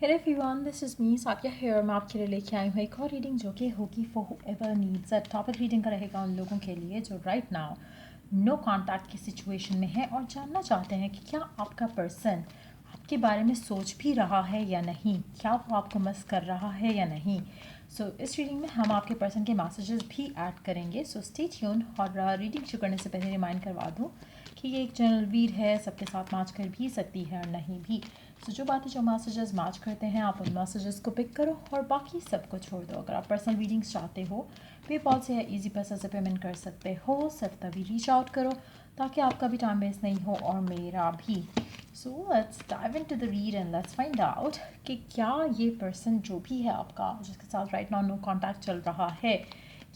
Hello everyone, this is me Sakiya here. मैं आपके लिए लेके आई हूँ एक और रीडिंग जो कि होगी for whoever needs a. Topic reading का रहेगा उन लोगों के लिए जो राइट नाउ नो कॉन्टैक्ट की सिचुएशन में है और जानना चाहते हैं कि क्या आपका पर्सन आपके बारे में सोच भी रहा है या नहीं, क्या वो आपको मिस कर रहा है या नहीं। इस रीडिंग में हम आपके पर्सन के मैसेजेस भी ऐड करेंगे। Stay tune. और रीडिंग शुरू करने से पहले रिमाइंड करवा दूँ कि ये एक जनरल रीड है, सबके साथ मैच कर भी सकती है और नहीं भी। जो बातें जो मैसेजेस मैच करते हैं आप उन मैसेजेस को पिक करो और बाकी सबको छोड़ दो। अगर आप पर्सनल रीडिंग्स चाहते हो पेपॉल से या ईजी पैसा से पेमेंट कर सकते हो, सिर्फ तभी रीच आउट करो ताकि आपका भी टाइम वेस्ट नहीं हो और मेरा भी। Let's dive into the read and let's find out कि क्या ये पर्सन जो भी है आपका जिसके साथ राइट नाउ नो कॉन्टैक्ट चल रहा है,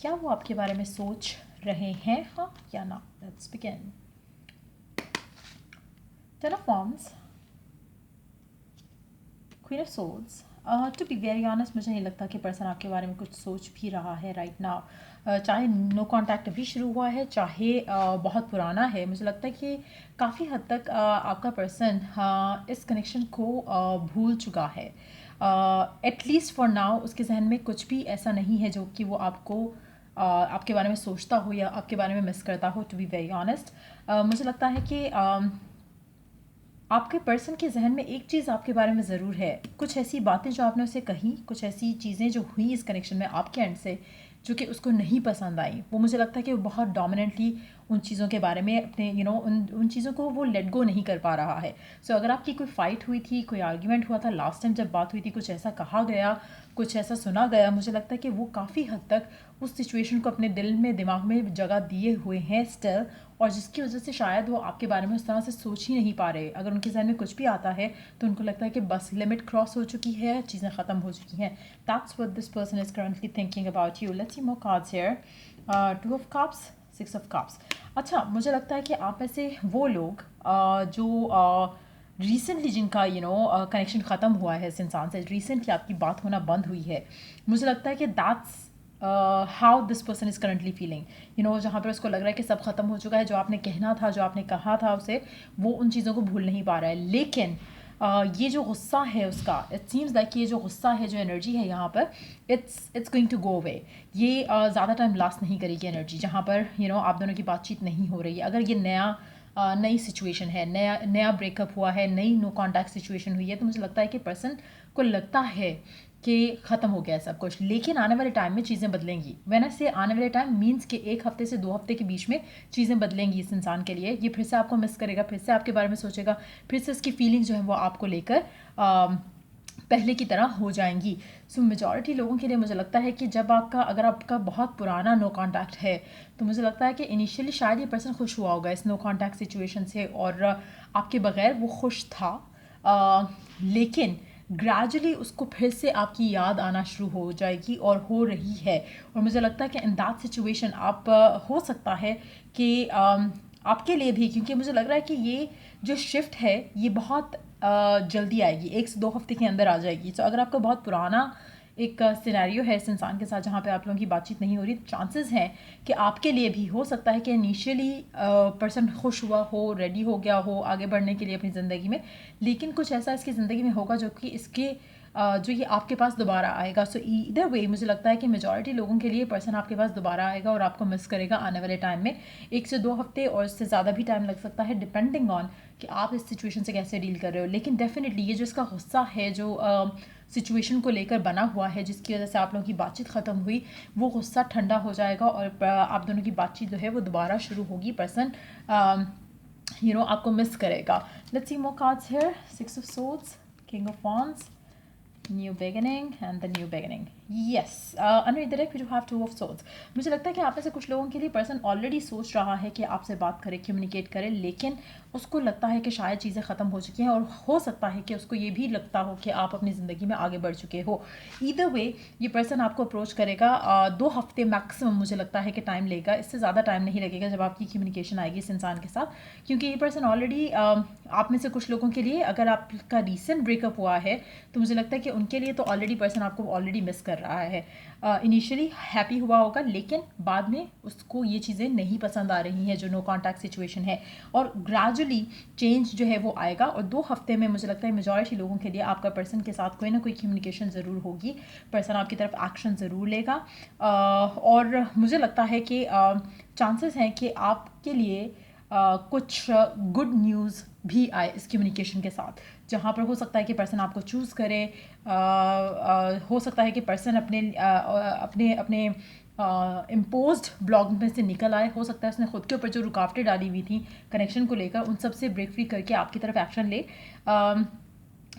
क्या वो आपके बारे में सोच रहे हैं, हाँ या ना। Let's begin. Ten of wands, queen of swords. To be very honest मुझे नहीं लगता कि पर्सन आपके बारे में कुछ सोच भी रहा है राइट नाउ। चाहे नो कॉन्टैक्ट अभी शुरू हुआ है, चाहे बहुत पुराना है, मुझे लगता है कि काफ़ी हद तक आपका पर्सन इस कनेक्शन को भूल चुका है। एटलीस्ट फॉर नाउ उसके जहन में कुछ भी ऐसा नहीं है जो कि वो आपको आपके बारे में सोचता हो या आपके बारे में मिस करता हो। टू बी वेरी ऑनेस्ट मुझे लगता है कि आपके पर्सन के जहन में एक चीज़ आपके बारे में ज़रूर है, कुछ ऐसी बातें जो आपने उसे कही, कुछ ऐसी चीज़ें जो हुई इस कनेक्शन में आपके एंड से जो कि उसको नहीं पसंद आई। वो मुझे लगता है कि वो बहुत डोमिनेंटली उन चीज़ों के बारे में अपने उन चीज़ों को वो लेट गो नहीं कर पा रहा है। अगर आपकी कोई फाइट हुई थी, कोई आर्ग्यूमेंट हुआ था लास्ट टाइम जब बात हुई थी, कुछ ऐसा कहा गया, कुछ ऐसा सुना गया, मुझे लगता है कि वो काफ़ी हद तक उस सिचुएशन को अपने दिल में दिमाग में जगह दिए हुए हैं स्टिल, और जिसकी वजह से शायद वो आपके बारे में उस तरह से सोच ही नहीं पा रहे। अगर उनके जहन में कुछ भी आता है तो उनको लगता है कि बस लिमिट क्रॉस हो चुकी है, चीज़ें ख़त्म हो चुकी हैं। That's what this person is currently thinking about you. Let's see more cards here. Two of cups, six of cups. अच्छा, मुझे लगता है कि आप में से वो लोग जो रिसेंटली जिनका कनेक्शन ख़त्म हुआ है इस इंसान से, रिसेंटली आपकी बात होना बंद हुई है, मुझे लगता है कि that's how this person is currently feeling. जहाँ पर उसको लग रहा है कि सब खत्म हो चुका है, जो आपने कहना था, जो आपने कहा था उसे, वो उन चीज़ों को भूल नहीं पा रहा है। लेकिन ये जो गुस्सा है उसका, इट सीम्स लाइक ये जो गुस्सा है, जो एनर्जी है यहाँ पर, it's going to go away. ये ज़्यादा टाइम लास्ट नहीं करेगी एनर्जी, जहाँ पर आप दोनों की बातचीत नहीं हो रही है। अगर ये नई सिचुएशन है, नया ब्रेकअप हुआ है, नई नो कॉन्टैक्ट सिचुएशन हुई है, तो मुझे लगता है कि पर्सन को लगता है कि ख़त्म हो गया है सब कुछ। लेकिन आने वाले टाइम में चीज़ें बदलेंगी। मैंने से आने वाले टाइम मीन्स कि 1 हफ्ते से 2 हफ्ते के बीच में चीज़ें बदलेंगी इस इंसान के लिए। ये फिर से आपको मिस करेगा, फिर से आपके बारे में सोचेगा, फिर से उसकी फीलिंग जो है वो आपको लेकर पहले की तरह हो जाएंगी। मेजॉरिटी लोगों के लिए मुझे लगता है कि जब अगर आपका बहुत पुराना नो कॉन्टैक्ट है, तो मुझे लगता है कि इनिशियली शायद ये पर्सन खुश हुआ होगा इस नो कॉन्टैक्ट सिचुएशन से और आपके बगैर वो खुश था। लेकिन ग्रेजुअली उसको फिर से आपकी याद आना शुरू हो जाएगी और हो रही है। और मुझे लगता है कि इन दैट सिचुएशन आप हो सकता है कि आपके लिए भी, क्योंकि मुझे लग रहा है कि ये जो शिफ्ट है ये बहुत जल्दी आएगी, 1 से 2 हफ्ते के अंदर आ जाएगी। अगर आपका बहुत पुराना एक सिनेरियो है इस इंसान के साथ जहाँ पे आप लोगों की बातचीत नहीं हो रही, चांसेस हैं कि आपके लिए भी हो सकता है कि इनिशियली पर्सन खुश हुआ हो, रेडी हो गया हो आगे बढ़ने के लिए अपनी ज़िंदगी में, लेकिन कुछ ऐसा इसकी ज़िंदगी में होगा जो कि इसके जो ये आपके पास दोबारा आएगा। ईदर वे मुझे लगता है कि मेजॉरिटी लोगों के लिए पर्सन आपके पास दोबारा आएगा और आपको मिस करेगा आने वाले टाइम में। 1 से 2 हफ्ते और इससे ज़्यादा भी टाइम लग सकता है, डिपेंडिंग ऑन कि आप इस सिचुएशन से कैसे डील कर रहे हो। लेकिन डेफिनेटली ये जो इसका गुस्सा है, जो सिचुएशन को लेकर बना हुआ है, जिसकी वजह से आप लोगों की बातचीत ख़त्म हुई, वो गुस्सा ठंडा हो जाएगा और आप दोनों की बातचीत जो है वो दोबारा शुरू होगी। पर्सन आपको मिस करेगा। Let's see more cards here. 6 of swords, king of wands, new beginning and the new beginning. Yes, under direct we have 2 of swords. मुझे लगता है कि आप में से कुछ लोगों के लिए पर्सन ऑलरेडी सोच रहा है कि आपसे बात करे, कम्युनिकेट करे, लेकिन उसको लगता है कि शायद चीज़ें ख़त्म हो चुकी हैं और हो सकता है कि उसको ये भी लगता हो कि आप अपनी ज़िंदगी में आगे बढ़ चुके हो। ईदर वे ये पर्सन आपको अप्रोच करेगा। 2 हफ्ते मैक्सिमम मुझे लगता है कि टाइम लेगा, इससे ज़्यादा टाइम नहीं लगेगा जब आपकी कम्युनिकेशन आएगी इस इंसान के साथ, क्योंकि ये पर्सन ऑलरेडी आप में से कुछ लोगों के लिए, अगर आपका रिसेंट ब्रेकअप हुआ है तो मुझे लगता है कि उनके लिए तो ऑलरेडी पर्सन आपको ऑलरेडी मिस कर रहा है। इनिशियली हैप्पी हुआ होगा, लेकिन बाद में उसको ये चीज़ें नहीं पसंद आ रही हैं जो नो कॉन्टैक्ट सिचुएशन है, और ग्रेजुअली चेंज जो है वो आएगा। और 2 हफ्ते में मुझे लगता है मेजॉरिटी लोगों के लिए आपका पर्सन के साथ कोई ना कोई कम्युनिकेशन ज़रूर होगी, पर्सन आपकी तरफ एक्शन ज़रूर लेगा। और मुझे लगता है कि चांसेस हैं कि आपके लिए कुछ गुड न्यूज़ भी आए इस कम्युनिकेशन के साथ, जहाँ पर हो सकता है कि पर्सन आपको चूज़ करे, हो सकता है कि पर्सन अपने अपने इम्पोज्ड ब्लॉग में से निकल आए, हो सकता है उसने खुद के ऊपर जो रुकावटें डाली हुई थी कनेक्शन को लेकर उन सब से ब्रेक फ्री करके आपकी तरफ एक्शन ले।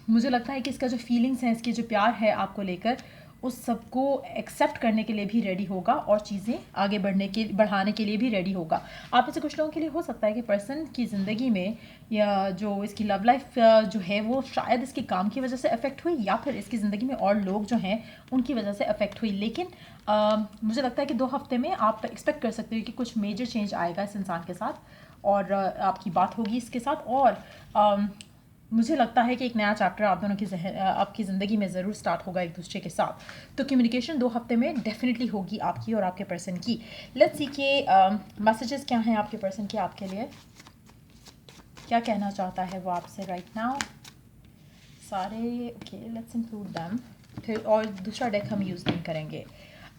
मुझे लगता है कि इसका जो फीलिंग्स हैं, इसके जो प्यार है आपको लेकर, उस सबको एक्सेप्ट करने के लिए भी रेडी होगा और चीज़ें आगे बढ़ाने के लिए भी रेडी होगा। आप में से कुछ लोगों के लिए हो सकता है कि पर्सन की ज़िंदगी में या जो इसकी लव लाइफ जो है वो शायद इसके काम की वजह से अफेक्ट हुई, या फिर इसकी ज़िंदगी में और लोग जो हैं उनकी वजह से अफेक्ट हुई। लेकिन मुझे लगता है कि 2 हफ्ते में आप एक्सपेक्ट कर सकते हो कि कुछ मेजर चेंज आएगा इस इंसान के साथ, और आपकी बात होगी इसके साथ। और मुझे लगता है कि एक नया चैप्टर आप दोनों की आपकी ज़िंदगी में ज़रूर स्टार्ट होगा एक दूसरे के साथ। तो कम्युनिकेशन 2 हफ्ते में डेफिनेटली होगी आपकी और आपके पर्सन की। लेट्स सी के मैसेजेस क्या हैं आपके पर्सन के आपके लिए, क्या कहना चाहता है वो आपसे राइट नाउ। सारे ओके, लेट्स इंक्लूड दैम। फिर और दूसरा डेक हम यूज़ नहीं करेंगे।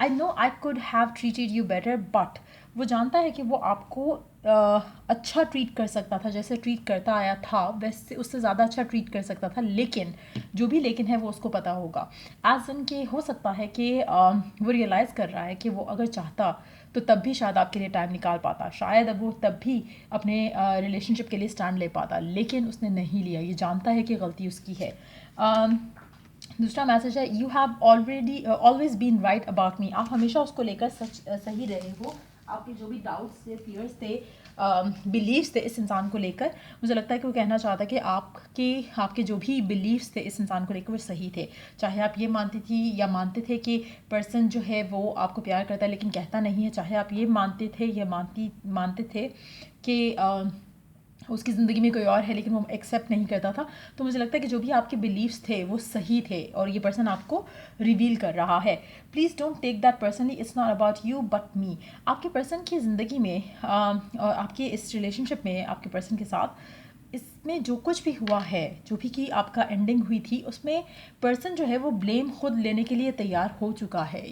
I know I could have treated you better, but वो जानता है कि वो आपको अच्छा ट्रीट कर सकता था, जैसे ट्रीट करता आया था वैसे उससे ज़्यादा अच्छा ट्रीट कर सकता था, लेकिन जो भी लेकिन है वो उसको पता होगा। एज इन के हो सकता है कि वो रियलाइज़ कर रहा है कि वो अगर चाहता तो तब भी शायद आपके लिए टाइम निकाल पाता, शायद अब वो तब भी अपने रिलेशनशिप के लिए स्टैंड ले पाता, लेकिन उसने नहीं लिया। ये जानता है कि गलती उसकी है। दूसरा मैसेज है, you have already always been right about me. आप हमेशा उसको लेकर सही रहे हो। आपके जो भी डाउट्स थे, फियर्स थे, बिलीव्स थे इस इंसान को लेकर, मुझे लगता है कि वो कहना चाहता है कि आपके जो भी बिलीव्स थे इस इंसान को लेकर वो सही थे। चाहे आप ये मानती थी या मानते थे कि पर्सन जो है वो आपको प्यार करता है लेकिन कहता नहीं है, चाहे आप ये मानते थे या मानते थे कि उसकी ज़िंदगी में कोई और है लेकिन वो एक्सेप्ट नहीं करता था, तो मुझे लगता है कि जो भी आपके बिलीव्स थे वो सही थे और ये पर्सन आपको रिवील कर रहा है। Please don't take that personally, it's not about you but me. आपके पर्सन की ज़िंदगी में और आपके इस रिलेशनशिप में आपके पर्सन के साथ इसमें जो कुछ भी हुआ है, जो भी कि आपका एंडिंग हुई थी, उसमें पर्सन जो है वो ब्लेम खुद लेने के लिए तैयार हो चुका है।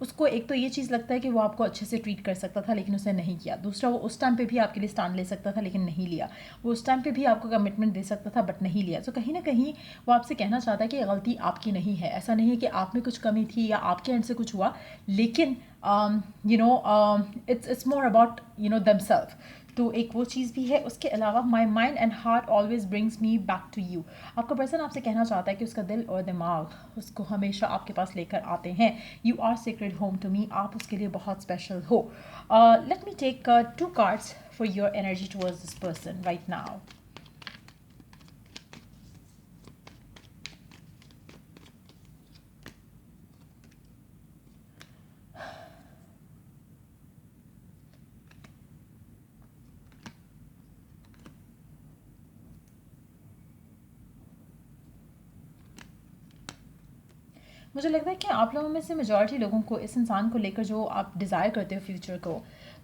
उसको एक तो ये चीज़ लगता है कि वो आपको अच्छे से ट्रीट कर सकता था लेकिन उसने नहीं किया। दूसरा, वो उस टाइम पे भी आपके लिए स्टैंड ले सकता था लेकिन नहीं लिया। वो उस टाइम पे भी आपको कमिटमेंट दे सकता था बट नहीं लिया। तो कहीं ना कहीं वो आपसे कहना चाहता है कि गलती आपकी नहीं है। ऐसा नहीं है कि आप में कुछ कमी थी या आपके एंड से कुछ हुआ, लेकिन इट्स मोर अबाउट देमसेल्फ। तो एक वो चीज़ भी है। उसके अलावा my mind and heart always brings me back to you. आपका पर्सन आपसे कहना चाहता है कि उसका दिल और दिमाग उसको हमेशा आपके पास लेकर आते हैं। You are secret home to me, आप उसके लिए बहुत स्पेशल हो। Let me take 2 cards for your energy towards this person right now. मुझे लगता है कि आप लोगों में से मेजॉरिटी लोगों को इस इंसान को लेकर जो आप डिज़ायर करते हो फ्यूचर को,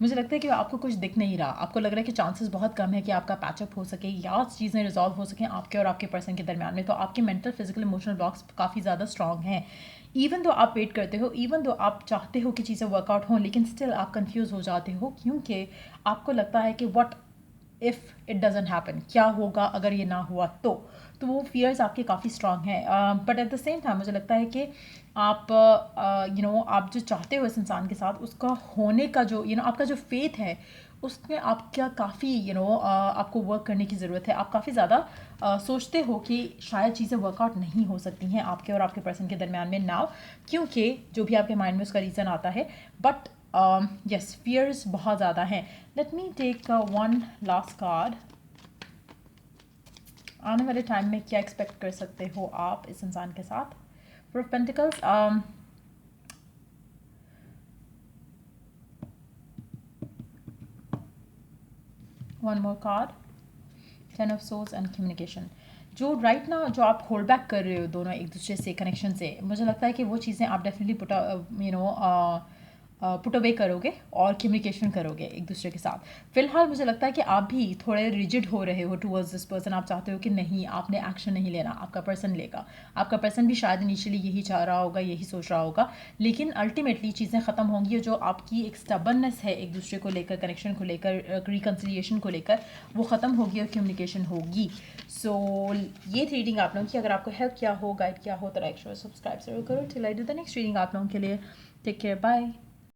मुझे लगता है कि आपको कुछ दिख नहीं रहा। आपको लग रहा है कि चांसेस बहुत कम है कि आपका पैचअप हो सके या चीज़ें रिजॉल्व हो सकें आपके और आपके पर्सन के दरमियान में। तो आपके मेंटल, फिजिकल, इमोशनल ब्लॉक्स काफ़ी ज़्यादा स्ट्रॉन्ग हैं। इवन दो आप वेट करते हो, इवन दो आप चाहते हो कि चीज़ें वर्कआउट हों, लेकिन स्टिल आप कंफ्यूज हो जाते हो, क्योंकि आपको लगता है कि what if it doesn't happen, क्या होगा अगर ये ना हुआ तो वो फियर्स आपके काफ़ी स्ट्रांग हैं। But at the same time मुझे लगता है कि आप आप जो चाहते हो इस इंसान के साथ, उसका होने का जो आपका जो फेथ है उसमें आपका काफ़ी आपको वर्क करने की ज़रूरत है। आप काफ़ी ज़्यादा सोचते हो कि शायद चीज़ें वर्कआउट नहीं हो सकती हैं आपके और आपके पर्सन के दरमियान में नाउ, क्योंकि जो भी आपके माइंड में उसका रीज़न आता है। बट यस, फियर्स बहुत ज़्यादा हैं। Let me take 1 last card. आने वाले टाइम में क्या एक्सपेक्ट कर सकते हो आप इस इंसान के साथ। Four of pentacles, one more card, 10 of swords and communication. जो राइट ना जो आप होल्ड बैक कर रहे हो दोनों एक दूसरे से कनेक्शन से, मुझे लगता है कि वो चीज़ें आप डेफिनेटली पुट अवे करोगे और कम्युनिकेशन करोगे एक दूसरे के साथ। फ़िलहाल मुझे लगता है कि आप भी थोड़े रिजिड हो रहे हो टुवर्ड्स दिस पर्सन। आप चाहते हो कि नहीं, आपने एक्शन नहीं लेना, आपका पर्सन लेगा। आपका पर्सन भी शायद इनिशियली यही चाह रहा होगा, यही सोच रहा होगा, लेकिन अल्टीमेटली चीज़ें ख़त्म होंगी। जो आपकी एक स्टबर्ननेस है एक दूसरे को लेकर, कनेक्शन को लेकर, रिकन्सिलिएशन को लेकर, वो ख़त्म होगी और कम्युनिकेशन होगी। सो ये थी रीडिंग आप लोगों की। अगर आपको हेल्प किया हो, गाइड किया हो, तो लाइक शेयर सब्सक्राइब ज़रूर करो। Till I do the next reading आप लोगों के लिए। Take care, bye.